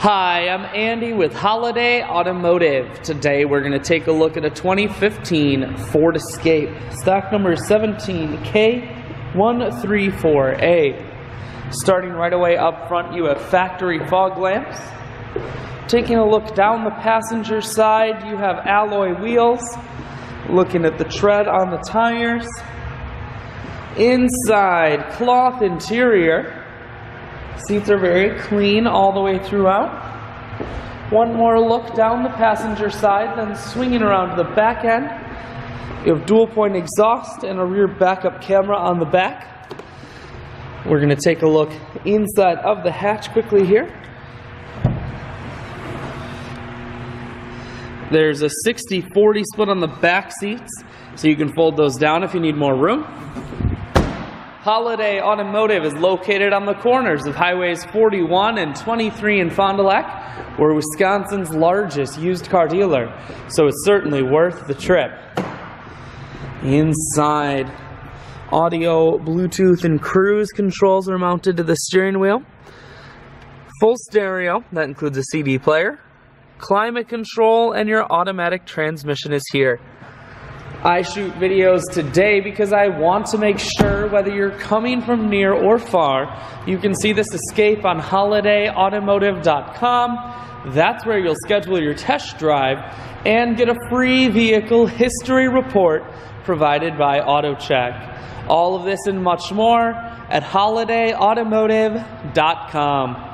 Hi, I'm Andy with Holiday Automotive. Today we're going to take a look at a 2015 Ford Escape. Stock number is 17K134A. Starting right away up front, you have factory fog lamps. Taking a look down the passenger side, you have alloy wheels. Looking at the tread on the tires. Inside, cloth interior. Seats are very clean all the way throughout. One more look down the passenger side, then swinging around to the back end. You have dual point exhaust and a rear backup camera on the back. We're going to take a look inside of the hatch quickly here. There's a 60-40 split on the back seats, so you can fold those down if you need more room. Holiday Automotive is located on the corners of Highways 41 and 23 in Fond du Lac. We're Wisconsin's largest used car dealer, so it's certainly worth the trip. Inside, audio, Bluetooth, and cruise controls are mounted to the steering wheel. Full stereo, that includes a CD player. Climate control, and your automatic transmission is here. I shoot videos today because I want to make sure whether you're coming from near or far, you can see this Escape on holidayautomotive.com. That's where you'll schedule your test drive and get a free vehicle history report provided by AutoCheck. All of this and much more at holidayautomotive.com.